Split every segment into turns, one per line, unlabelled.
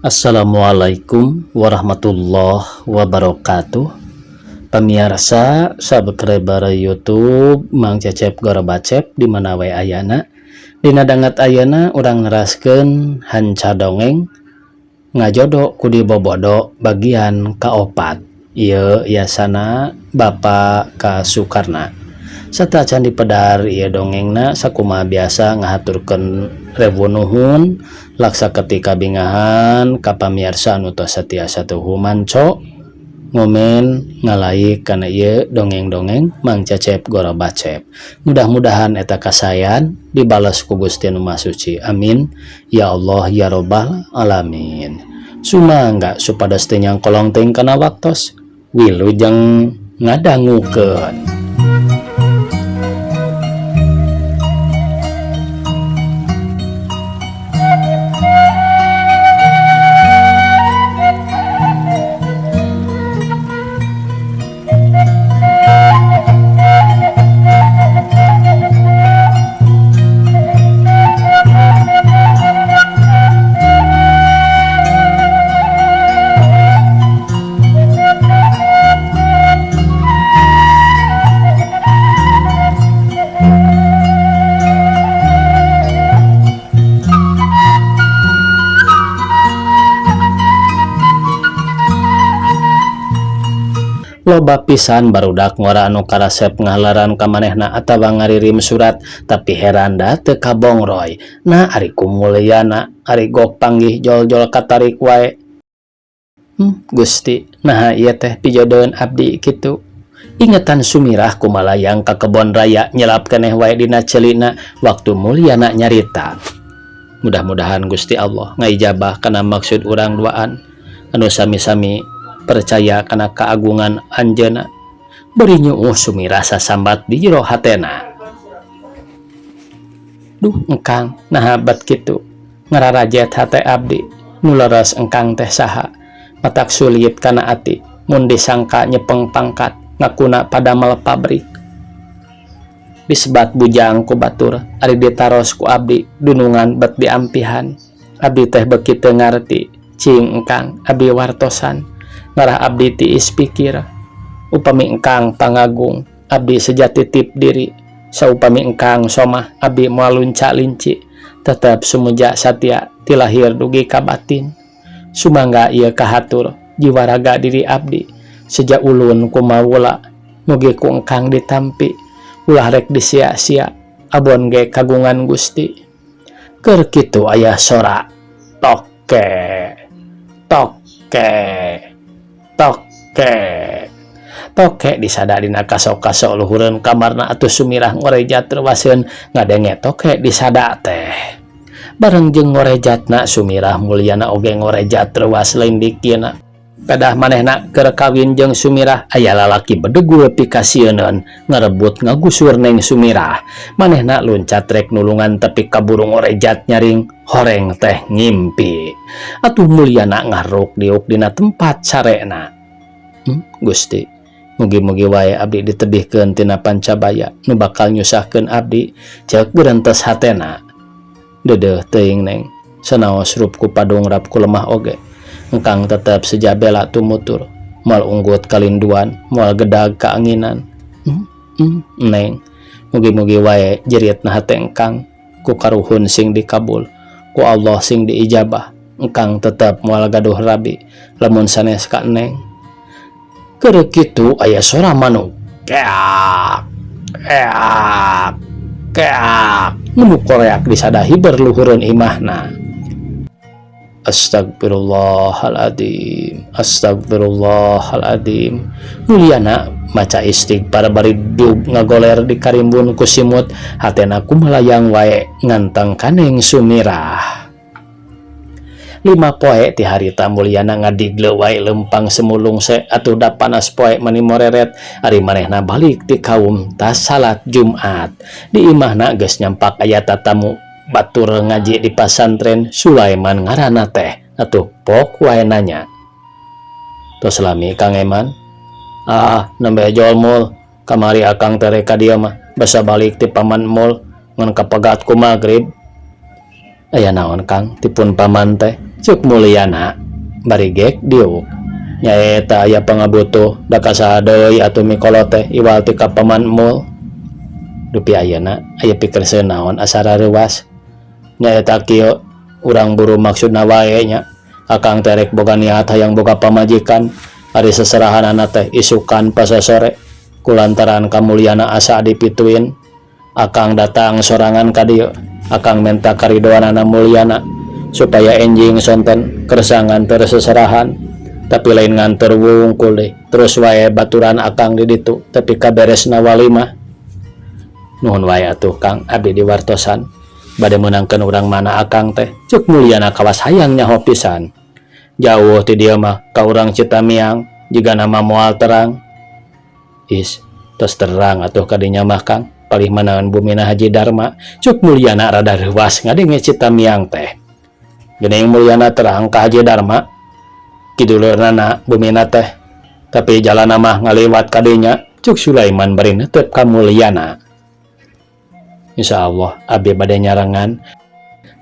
Assalamualaikum warahmatullahi wabarakatuh. Pemirsa subscriber YouTube Mang Cecep Gora Bacep di mana we ayana. Dina dangat ayana urang neraskeun hanca dongeng ngajodo kudi bobodo bagian kaopat. Ieu yasana Bapak Kasukarna. Serta candi pedar ieu dongengna sakumaha biasa ngahaturkeun rebu nuhun laksa ketika bingahan ka pamirsa anu tos satia satuhu manco ngomen ngalaik kana ieu dongeng-dongeng Mang Cecep Gora Bacep. Mudah-mudahan eta kasayan dibales ku Gusti Anu Maha Suci. Amin ya Allah ya rabbal alamin. Sumangga supados teu nyangkolong teuing kana waktos wilujeng ngadangukeun. Loba pisan barudak ngora anu karasep ngahalaran ka manehna atawa ngaririm surat tapi heran da teu kabongroy. Nah ari kumulyana ari gok panggih jol-jol katarik wae. Gusti, nah ieu teh pijodoeun abdi kitu. Ingetan Sumirah kumalayang ka kebon raya nyelap keneh wae dina ceulina waktu mulyana nyarita. Mudah-mudahan Gusti Allah ngaijabah kana maksud urang duaan anu sami-sami percaya kana keagungan anjeuna. Beri nyuuh Sumirah sasambat di jero hatena. Duh engkang nah bat kitu ngararajet hate abdi nu leres engkang teh saha matak sulit kana ati mun disangka nyepeng pangkat ngakuna padamel pabrik. Disebat bujang ku batur ari ditaros ku abdi dunungan bet diampihan. Abdi teh beuki teu ngarti cing engkang abdi wartosan ngarah abdi tiis pikir. Upami engkang pangagung abdi sejati tip diri, saupami engkang somah abdi moal lunca-linci tetep sumuja satia ti lahir dugi ka batin. Sumangga ieu kahatur jiwa raga diri abdi sejak ulun kumawula mugi ku engkang ditampi ulah rek disia-sia abon ge kagungan Gusti. Keur kitu aya sora toke toke toke disadadina kasok-kasok luhureun kamarna atuh Sumirah ngorejat reuaseun ngadenge toke disada teh. Bareng jeung ngorejatna Sumirah mulyana oge ngorejat reuas lain dikieuna. Kadah manehna keur kawin jeung Sumirah aya lalaki bedegul pikasieun ngarebut ngagusur neng Sumirah. Manehna luncat rek nulungan tapi kaburu ngorejat nyaring horeng teh ngimpi. Atuh mulyana ngaruk diuk dina tempat sarena. Gusti, mugi-mugi wae abdi ditebihkeun tina pancabaya nu bakal nyusahkeun abdi ceuk beurentes hatena. Deudeuh teuing neng, sanaos rup ku padongrap ku lemah oge. Engkang tetep sejabela tumutur, moal unggut kalinduan, moal gedag kaanginan. Neng, mugi-mugi wae jeritna hate engkang ku karuhun sing dikabul, ku Allah sing diijabah. Engkang tetep moal gaduh rabi lamun sanes ka neng. Keur kitu aya sora manuk keak keak keak nu koreak disadahi berluhureun imahna. Astagfirullahaladzim, astagfirullahaladzim. Mulyana maca istighfar bari diuk ngagoler di karimbun ku simut hatena kumalayang wae nganteng kaneng Sumirah. 5 poe ti harita mulyana ngadigle wae lempang semulung se atuh da panas poe mani moreret ari manehna balik ti kaum tas salat Jumat. Di imahna geus nyampak aya tatamu batur ngaji di pasantren Sulaiman ngaranna teh atuh pok wae nanya. Tos lami Kang Eman? Nembe jol mul kamari akang tere ka dieu mah basa balik ti paman mul ngan kapegat ku magrib. Aya naon Kang tipun paman teh? Cuk Mulyana bari gek diuk nyaeta aya pangabutuh da kasaha deui atuh mikolo teh iwal ti ka paman mul dupi ayeuna aya pikeun naon asara reuwas nyaeta kieu urang buru maksudna wae nya akang terek boga niat hayang boga pamajikan ari seserahanana teh isukan pasasore kulantaran Kamulyana asa dipituin akang datang sorangan ka dieu akang menta karidoanana Mulyana supaya enjing sonten kersangan terseserahan tapi lain nganter wungkul deh terus wae baturan akang di ditu tapi kaberesna walimah nuhun wae atuh Kang abdi diwartosan bade meunangkeun urang mana akang teh Cuk Mulyana kawas hayang nyaho pisan jauh ti dieu mah ka urang Citamiang jiga nama moal terang is tos terang atuh kadinya mah Kang palih meunang bumina Haji Darma Cuk Mulyana rada reuwas ngadenge Citamiang teh geuning Mulyana terang ka Haji Darma kiduleurna bumina teh tapi jalan mah ngaliwat kadinya Cuk Sulaiman bari neuteup ka Mulyana insyaallah abdi bade nyarengan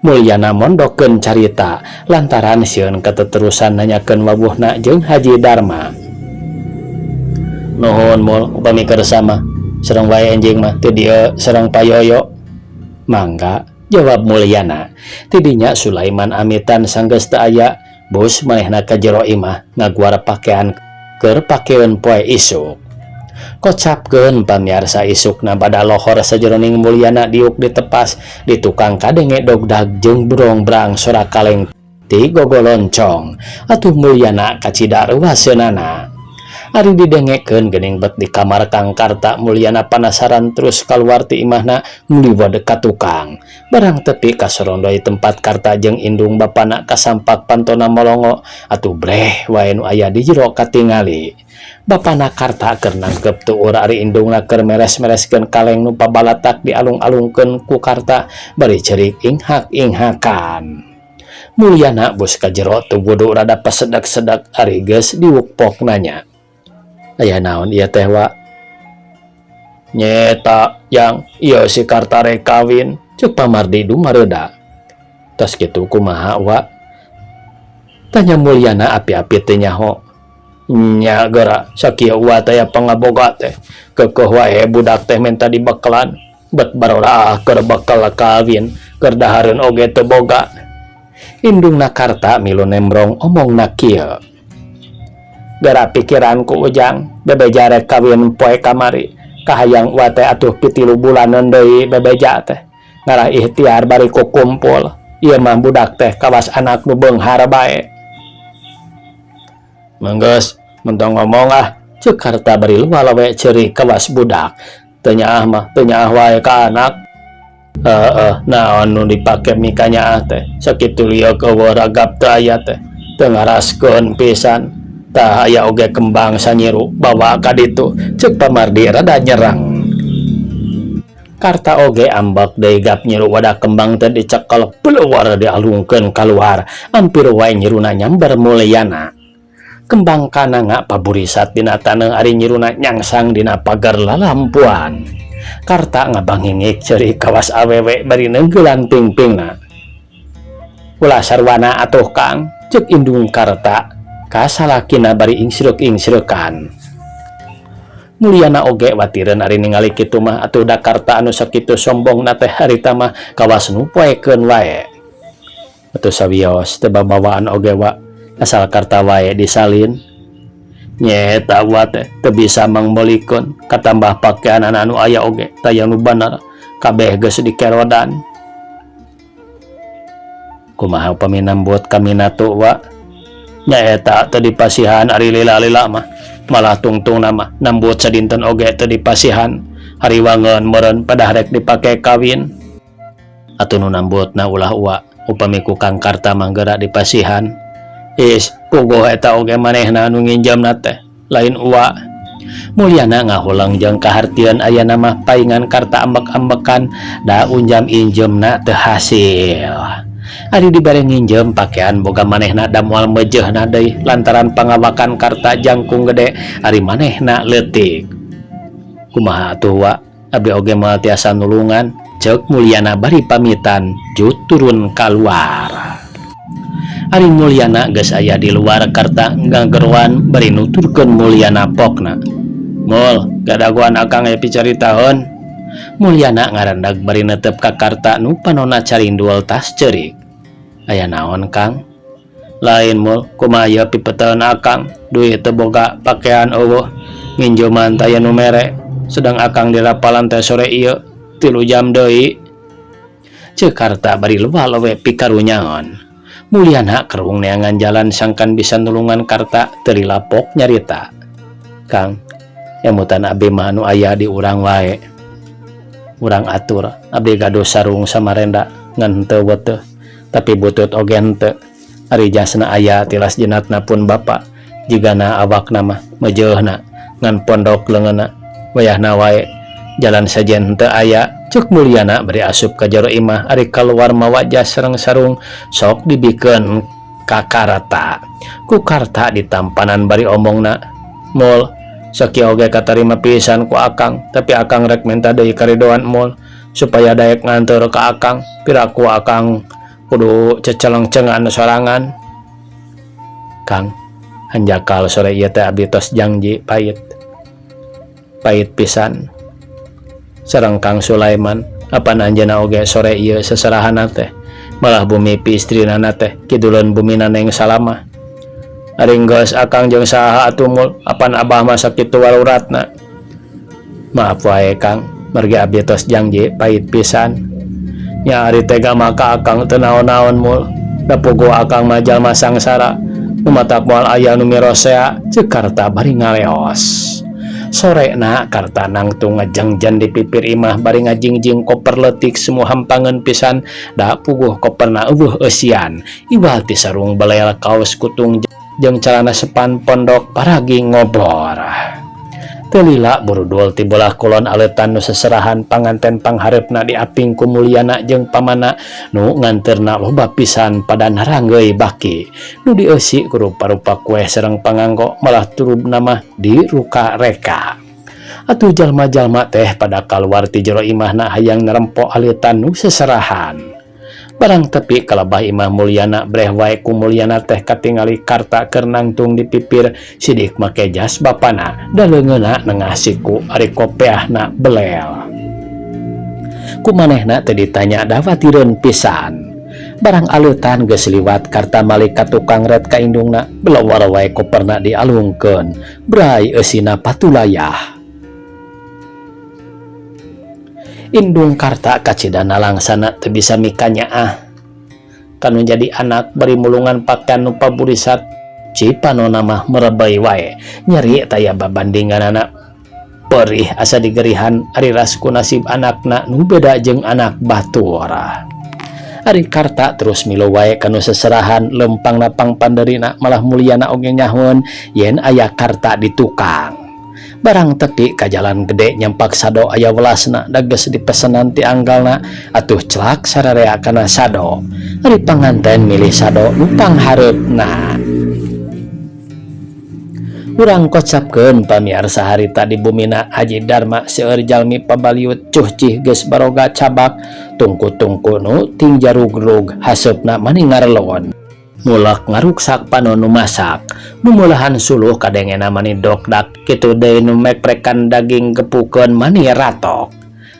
Mulyana mondokeun carita lantaran sieun keteterusan nanyakeun wabuhna jeung Haji Darma nuhun mul upami kersama sareng wae enjing mah teu dieu sareng payoyo mangga jawab Mulyana tidinya Sulaiman amitan sanggeus teu aya bos manehna ka jero imah ngaguar pakaian keur pakeun poe isuk kocapkeun pamiarsa isukna bada lohor sajeroning Mulyana diuk ditepas di tukang kadenge dogdag jeung brong-brang sora kaleng ti gogoloncong atuh Mulyana kacida reuwaseunana ari didengekeun geuning bet di kamar Kang Karta Mulyana panasaran terus kaluar ti imahna nguliwed ka tukang barang tepi ka sorondoi tempat Karta jeung indung bapana kasampak pantona molongo atuh breh wae nu aya di jero katingali bapana Karta keur nangkep tuur ari indungna keur meres-mereskeun kaleng nu pabalatak dialung-alungkeun ku Karta bari ceurik inghak-inghakan Mulyana bos ka jero teu wudu rada pasedak-sedak ari geus diwukpok nanya aya naon ieu teh wa nyeta yang ieu si Karta rek kawin Cuk Pamardi dumareuda tos kitu kumaha wa tanya Mulyana api-api teh nyaho nya geura sakieu wa teh pangaboga teh keukeuh wae budak teh menta dibeklan bet barolah keur bekal kawin keur dahareun oge teu boga indungna Karta milu nembrong omongna kieu gara pikiranku ujang bebeja rek kawin poe kamari kahayang wa teh atuh pitilu bulanan deui bebeja teh ngarah ikhtiar bari ku kumpul ieu mah budak teh kawas anak nu beunghar bae manggeus mentong ngomong Cuk Karta bari lualawe ceurik kawas budak teu nyaah mah teu nyaah wae ka anak naon nu dipake mika nyaah teh sakitu lieu eueuh ragap teu aya teh teu ngaraskeun pisan tah aya oge kembang sanyiru bawa ka ditu Cuk Pamardi rada nyerang Karta oge ambak deui gap nyiru wadah kembang teh dicekel peueuar dialungkeun kaluar ampir wae nyiruna nyamber Mulyana kembang kananga paburisat dina taneuh ari nyiruna nyangsang dina pagar lalampuan Karta ngabangingik ceurik kawas awewe bari neunggelan pingpingna ulah sarwana atuh Kang Cuk indung Karta kasalakina bari ingsruk-ingsrukan Mulyana oge watireun ari ningali kitu mah atuh da Karta anu sakitu sombongna teh harita mah kawas nupoekeun wae atuh sawios teu babawaan oge wa asal Karta wae disalin nyeta wa teh teu bisa mangmeulikeun katambah pakaian anu aya oge tayang nu bener kabeh geus dikerodan kumaha upami nambut kami natu wa nyaeta teu dipasihan ari lila-lila mah malah tungtung nama nambut sadinten oge teu dipasihan hari wangeun meureun padah rek dipake kawin atuh nu nambutna ulah uwa upami ku Kang Karta mah geura dipasihan is puguh eta oge manehna nu nginjamna teh lain uwa Mulyana ngahulang jeung kahartieun aya nama paingan Karta ambek-ambekan da unjam injemna teu hasil ari dibere nginjem pakaian boga manehna da moal meujeuhna deui lantaran pangawakan Karta jangkung gede ari manehna leutik kumaha atuh wa abdi oge moal tiasa nulungan Cuk Mulyana bari pamitan jut turun kaluar Ari Mulyana geus aya di luar karta ngageruan bari nuturkeun Mulyana pokna. Mul, gadaguan akang epi caritaeun. Mulyana ngarandag bari netep ka karta nu panonna carindul tas ceurik. Aya naon, Kang? Lain mul, kumaha pipeteun akang, duit teu boga pakean eueuh, nginjoman taya nu mere, sedang akang di rapalan teh sore ieu 3 jam deui. Ceuk karta bari lewa-lewe pikarunyaon. Mulyana kerung neangan jalan sangkan bisa nulungan karta teu lapok nyarita. Kang, emutan abdi mah anu aya di urang wae. Urang atur, abdi gaduh sarung samarenda ngan henteu weteuh, tapi butut oge henteu. Ari jasna aya tilas jenatna pun bapa, jigana awakna mah meujeunna ngan pondok leungeunna. Wayahna wae jalan sajen henteu aya. Ceuk Mulyana bari asup ka jero imah, ari kaluar mawa jas sareng sarung sok dibikeun ka karta. Ku karta ditampanan bari omongna, "Mul, sakieu oge katarima pisan ku akang, tapi akang rek minta deui karidoan mul supaya daek nganteur ka akang, piraku akang kudu ceceleng-cengan sorangan." Kang, hanjakal sore ieu teh abdi tos janji pait pisan sareng Kang Sulaiman. Apan anjeunna oge sore ieu seserahanna teh malah bumi pi istrina teh kiduleun bumina Neng Salamah. Ari geus akang jeung saha atuh mul, apan abah mah sakitu waluratna. Maaf wae Kang, margi abdi tos janji pait pisan. Nya ari tega maka akang teu naon-naon mul, da puguh akang mah jalma sangsara nu matak moal aya nu mirosea. Ceuk karta bari ngaleos. Sorena karta nangtung ngajengjen di pipir imah bari ngajingjing koper leutik semua hampangeun pisan, da puguh koperna eueuh eusian. Iwal ti sarung belel kaos kutung jeung calana sepan pondok paragi ngobor. Teu lila burudul ti belah kulon aleutan nu seserahan panganten pangharepna diaping ku Mulyana jeung pamana nu nganterna loba pisan pada naranggeui baki nu dieusi ku rupa-rupa kue sareng panganggo, malah turubna mah diruka reka. Atuh jalma-jalma teh pada kaluar ti jero imahna hayang nerempok aleutan nu seserahan. Barang tepi kalabah imah Mulyana breh wae ku Mulyana teh katingali karta keur nangtung di pipir, sidik make jas bapana da leungeunna nengah siku ari kopeahna belel. Kumanehna teh ditanya dawatireun pisan. Barang aleutan geus liwat karta malik ka tukang red ka indungna, belowar wae koperna dialungkeun, brai eusina patulayah. Indung karta kacidana langsana teu bisa mikanya kanu jadi anak bari mulungan pakaian nu paburisat, cipanona mah merebei wae nyeri taya babandinganana. Perih asa digerihan ari rasku nasib anakna nu beda jeung anak batur. Ari karta terus milu wae kanu seserahan lempangna pangpanderina, malah Mulyana oge nyahoeun yen aya karta di tukang. Barang tepi ka jalan gede nyampak sado aya welasna da geus dipesenan ti anggalna, atuh celak sararea kana sado. Ari panganten milih sado nu panghareupna. Urang kocapkeun pamiarsa harita di bumina Haji Darma seueur jalmi pabaliut cuh cih geus baroga cabak tungku-tungku nu ting jarug-rug haseupna mani ngarelon. Mulak ngaruksak panon nu masak, nu mulahan suluh kadengena mani dokdak, kitu deui nu mekprekan daging gepukeun mani ratok.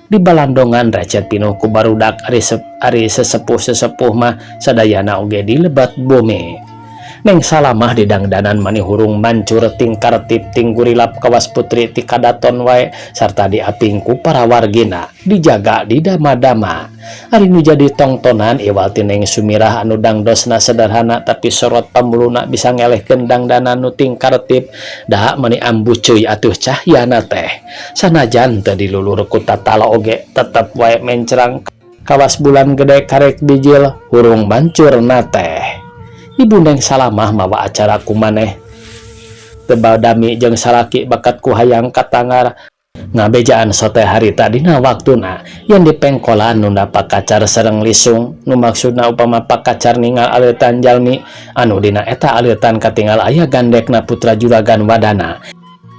Di balandongan recet pinuh ku barudak ari sesepuh-sesepuh mah sadayana oge di lebat bumi. Neng Salamah didangdanan mani hurung mancur ting kartip ting gurilap kawas putri ti kadaton wae sarta diaping ku para wargina, dijaga di dama-dama. Ari nu jadi tongtonan iwal ti Neng Sumirah anu dangdosna sederhana tapi sorot pamuluna bisa ngelehkeun dangdanan nu ting kartip, da mani ambu cuy atuh cahyana teh. Sanajan teu dilulur ku tatala oge tetep wae mencerang kawas bulan gede karek bijil hurung mancurna teh. Ibu Neng Salamah mawa acara kumaneh tebal dami jeung salaki bakat ku hayang katangar ngabejaan sote harita dina waktuna yang dipengkolan nu pakacar sareng lisung, nu maksudna upama pakacar ningal aleutan jalmi anu dina eta aleutan katingal aya gandekna putra juragan wadana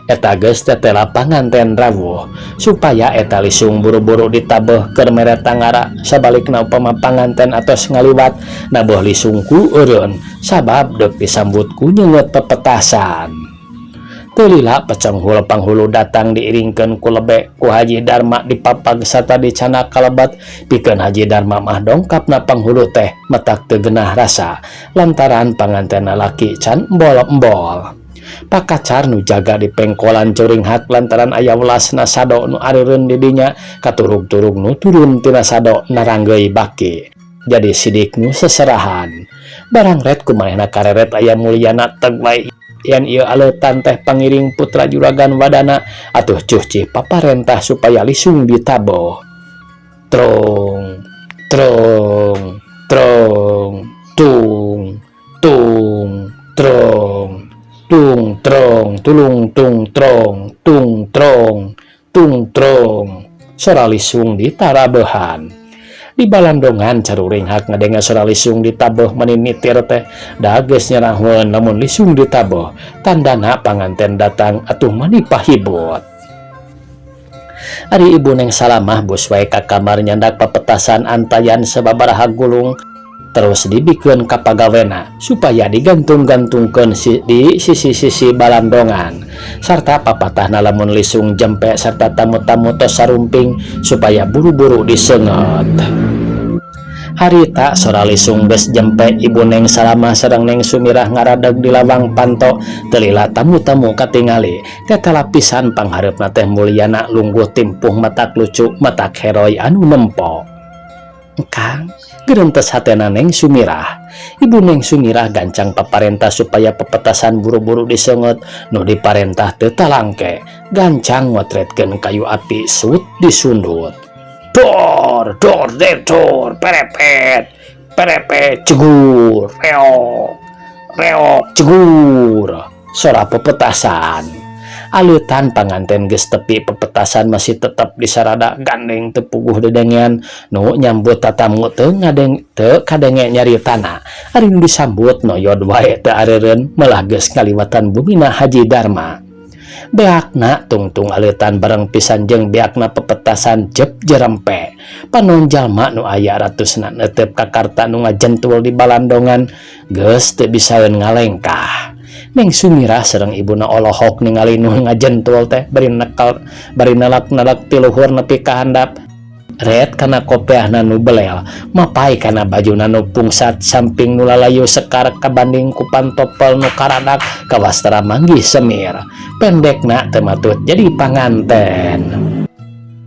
eta geus tetela panganten rawuh supaya eta lisung buru-buru ditabeh keur mere tangara sabalikna upama panganten atos ngaliwat nabuh lisung ku eureun sabab deuk disambut ku nyeungeut pepetasan. Teu lila pecenghul panghulu datang diiringkeun ku lebe ku Haji Darma dipapag sarta dicana kalebat pikeun Haji Darma mah dongkapna panghulu teh metak teu geunah rasa lantaran panganten laki can embol-embol. Pakacar nu jaga di pengkolan curing hak lantaran aya welasna sado nu areureun di dinya katurug-turug nu turun tina sado naranggeuy baki jadi sidik nu seserahan barang ret kumanehna kareret aya mulyana teg wae yen ieu aleutan teh pangiring putra juragan wadana atuh cuh cih paparentah supaya lisung ditaboh. Trong trong trong tung tung trong tung trong tulung tung trong tung trong tung trong sora lisung ditarabehan di balandongan caruring hak ngadenge sora lisung ditaboh maninitir teh da geus nyerahkeun lamun lisung ditaboh tandana panganten datang atuh mani pahibut. Ari ibu Neng Salamah bus wae ka kamar nyandak pepetasan antayan sababaraha gulung terus dibikeun ka pagawena supaya digantung-gantungkeun di sisi-sisi balandongan sarta papatahna lamun lisung jempe sarta tamu-tamu tos sarumping supaya buru-buru diseungeut. Harita sora lisung geus jempe ibu Neng Salamah sareng Neng Sumirah ngaradeg di lawang panto teu lila tamu-tamu katingali tetela pisan panghareupna teh mulyana lungguh timpuh matak lucu matak heroy anu nempo. Kang gereuntes hatena Neng Sumirah. Ibu Neng Sumirah gancang paparentah supaya pepetasan buru-buru diseungeut nu diparentah teu talangke gancang ngotretkeun kayu api sut disundut. Dor dor dor perepet perepet cegur reok reok cegur sora pepetasan. Aleutan panganten geus tepi pepetasan masih tetap disarada gandeng tepuguh dedengean nu nyambut tatamu teu kadenge nyaritana ari nu disambut noyod wae teu areureun melah geus ngaliwatan bumina Haji Darma. Beakna tungtung aleutan bareng pisan jeung beakna pepetasan jep jerempe panon jalma nu aya ratusna neuteup ka karta nu ngajentul di balandongan geus teu bisaeun ngalengkah. Neng Sumirah sareng ibuna olohok ningali nu ngajentul teh bari nalak-nalak ti luhur nepi ka handap ret kana kopeahna nu belel mapai kana bajuna nu pungsat samping nu lalayu sekar kabanding ku pantopel nu karadak ka wastra manggih semir pendekna teu matut jadi panganten.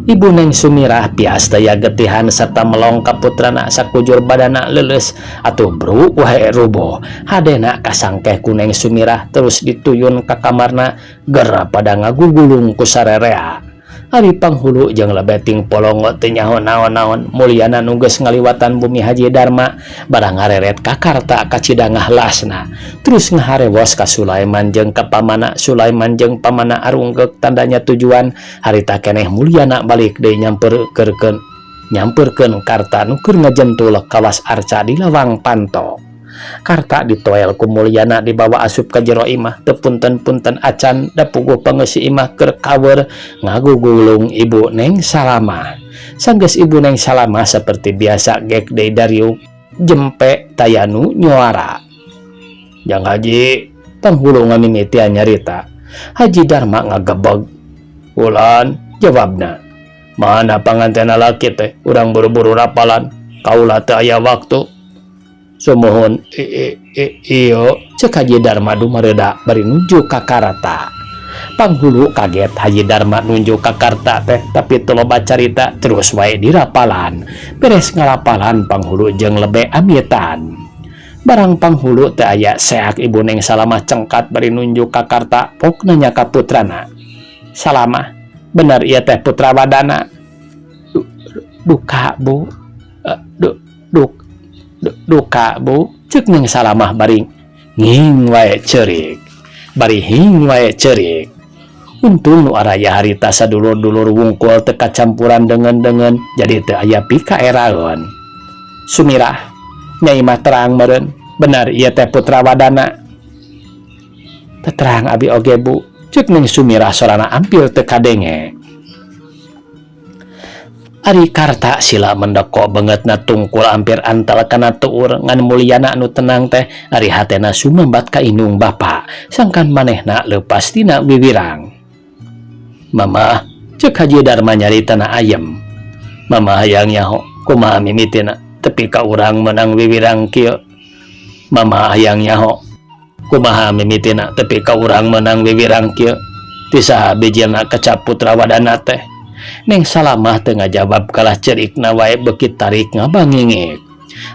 Ibu Neng Sumirah pias daya getihan serta melong ka putrana sakujur badana leuleus atuh bru wae ruboh hadena kasangkeh ku Neng Sumirah terus dituyun ka kamarna ger pada ngagugulung ku sarerea. Ari panghulu jeung lebeting polongo teu nyaho naon-naon mulyana nu geus ngaliwatan bumi Haji Darma barang ngareret ka karta ka cidangah lasna terus ngaharewos ka Sulaiman jeung ka pamana Sulaiman jeung pamana arunggeuk tandanya tujuan harita keneh mulyana balik deui nyamperkeun karta nu keur ngajentul kawas arca di lawang panto. Karta ditoel ku mulyana dibawa asup ka jero imah teu punten-punten acan da puguh pangeussi imah keur kawer ngagugulung ibu Neng Salamah. Sanggeus ibu Neng Salamah seperti biasa gek deui dariuk jempe tayanu nyuara. Jang Haji panghulu ngamimiti nyarita. Haji Darma ngagebeg. Ulan jawabna. Mana pangantena laki teh urang buru-buru rapalan kaula teu aya waktu. Sumohon iyo cek Haji Darma dumareda bari nunjuk ka karta. Panghulu kaget Haji Darma nunjuk ka karta teh tapi teu loba carita terus wae di rapalan. Beres ngalapalan panghulu jeung lebe amitan. Barang panghulu teu aya seak ibu Neng Salamah cengkat bari nunjuk ka karta pok nanya ka putrana. Salamah, bener ieu teh putra wadana? Duka Bu. Duka Bu, cek Neng Salamah bari nging wae ceurik bari hing wae ceurik. Untung nu araya harita sadulur-dulur wungkul teu kacampuran dengan jadi teu aya pikaeraeun. Sumirah, Nyai mah terang meureun bener ieu teh putra wadana? Teu terang abi oge Bu, cek Neng Sumirah sorana ampil teka denge. Ari karta sila mendekok banget na tungkul hampir antal kana tuur ngan mulyana anu tenang teh ari hatena sumembat ka indung bapa sangkan manehna leupas tina wiwirang. Mama, cek Haji Darma nyarita na ayem. Mama hayang nyaho kumaha mimitina tepi ka urang menang wiwirang kieu. Mama hayang nyaho kumaha mimitina tepi ka urang menang wiwirang kieu. Ti saha bijilna kecap putra wadana teh. Neng Salamah teu ngajawab kalah cerikna wae beuki tarik ngabangingik.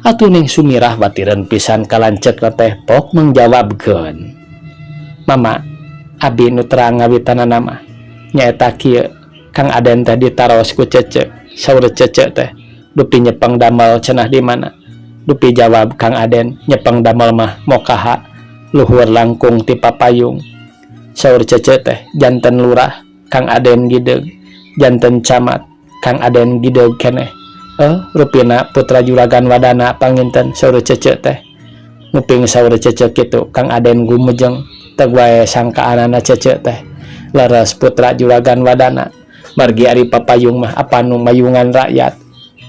Atuh Neng Sumirah batireun pisan kalancek teh pok mengjawabkeun. Mama, abi nu terang ngawitana nama nyaeta kieu, Kang Aden teh ditaros ku Cece. Saur Cece teh, dupi nyepeng damel cenah di mana? Dupi jawab Kang Aden, nyepeng damel mah mokaha luhur langkung ti papayung. Saur Cece teh, janten lurah Kang Aden gideug, janten camat Kang Aden gideug keneh. Rupina putra juragan wadana panginten. Saur Cece teh. Nguping saur Cece kitu Kang Aden gumejeng teu wae sangkaanana Cece teh leres putra juragan wadana. Margi ari papayung mah apa nu mayungan rakyat.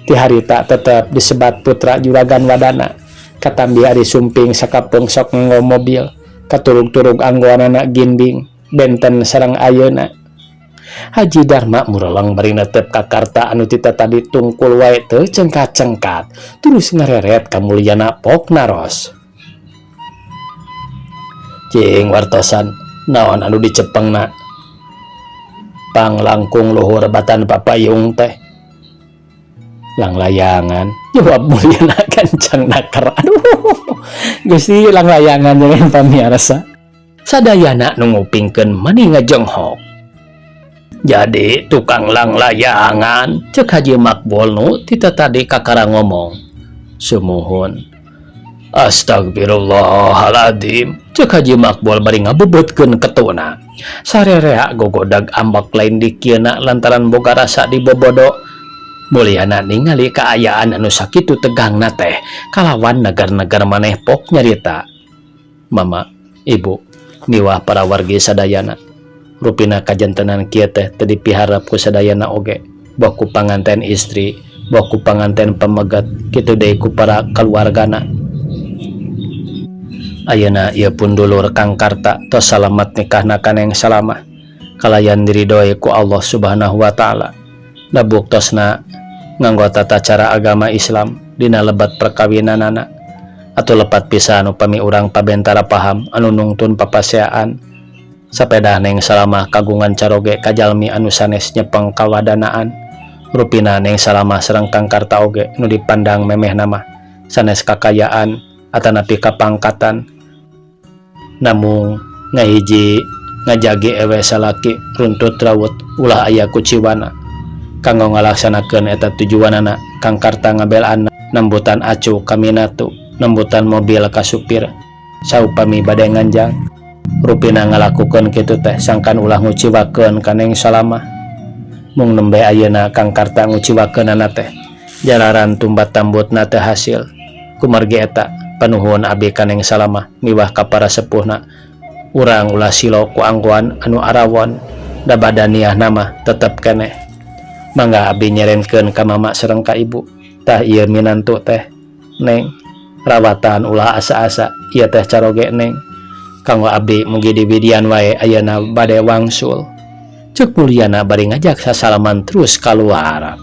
Ti harita tetep disebat putra juragan wadana. Katambi ari sumping sakapeung sok nganggo mobil. Katurug-turug anggoanana ginbing benten sareng ayeuna. Haji Darma mureleng bari netep ka karta anu tita tadi tungkul wae teu cengkat-cengkat terus ngareret ka mulyana pok naros. Cing wartosan naon anu dicepengna panglangkung luhur batan papayung teh? Langlayangan, jawab mulyana kencang nakar. Aduh, Gusti langlayangan dengan pamirsa. Sadayana nu ngupingkeun mani ngajenghok. Jadi tukang langlayangan, cek Haji Makbul nu tita tadi kakara ngomong. Sumuhun. Astagfirullahaladzim, cek Haji Makbul bari ngabebutkeun ketuna. Sarerea gogodag ambak lain dikieuna lantaran boga rasa dibobodo. Mulyana ningali kaayaan anu sakitu tegangna teh kalawan negar-negar maneh pok nyarita. Mama, ibu, miwah para wargi sadayana. Rupina kajantenan kieu teh teu dipiharap ku sadayana oge. Boh ku panganten istri, boh ku panganten pamegat, kitu deui ku para kaluargana. Ayeuna ieu pun dulur Kang Karta tos salamet nikahna ka Neng Salamah. Kalayan diridhoi ku Allah Subhanahu wa taala. Da buktosna nganggo tata cara agama Islam dina lebat perkawinanana. Atuh lepat pisan upami urang pabentara paham anu nungtun papaseaan. Sapeda Neng Salamah kagungan caroge kajalmi anu sanes nyepeng kawadanaan. Rupina Neng Salamah sareng Kang Karta oge nu dipandang memeh nama sanes kakayaan atanapi kapangkatan. Namun ngahiji ngajagi ewe salaki runtut rawut ulah aya kuciwana. Kanggo ngalaksanakeun eta tujuanana Kang Karta ngabelaan nembutan acu kaminatu, nembutan mobil ka supir saupami bade nganjang. Rupina ngalakukeun kitu teh sangkan ulah nguciwakeun ka Neng Salamah. Mung nembe ayeuna Kang Karta nguciwakeunana teh jalaran tumbat tambutna teu hasil. Kumargi eta panuhun abdi ka Neng Salamah miwah ka para sepuhna. Urang ulah silo ku anggoan anu arawon da badaniah nama tetep keneh. Mangga abdi nyerenkeun ka mama sareng ka ibu. Tah ieu minantu teh Neng rawatan ulah asa-asa ieu teh caroge Neng. Kanggo abdi mugi diwidian wae ayeuna bade wangsul. Cek mulyana bari ngajak sasalaman terus kaluar.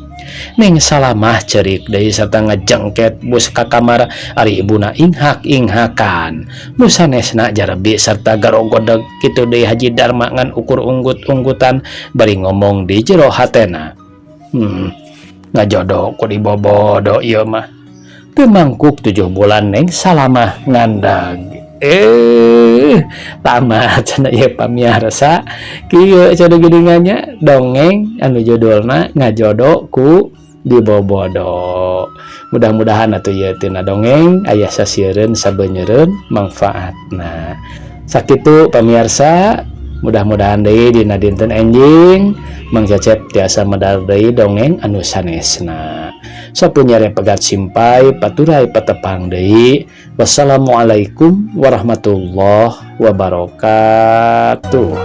Neng Salamah cerik deui sarta ngajengket bus ka kamar ari ibuna inghak-inghakan. Nu sanesna jarebi sarta garogodeg kitu deui Haji Darma ngan ukur unggut-unggutan bari ngomong di jero hatena. Ngajodoh ku dibobodo ieu mah. Teu mangkuk 7 bulan Neng Salamah ngandag. Tamat cenah ieu pamirsa. Kieu cenah geuningannya dongeng anu judulna ngajodo ku dibobodo. Mudah-mudahan atuh ieu tina dongeng aya sasieun sabeuneureun manfaatna. Sakitu pamirsa, mudah-mudahan deui dina dinten enjing Mang Cecep tiasa medal deui dongeng anu sanesna. Sapunyere pegat simpai paturai patepang deui. Wassalamualaikum warahmatullahi wabarakatuh.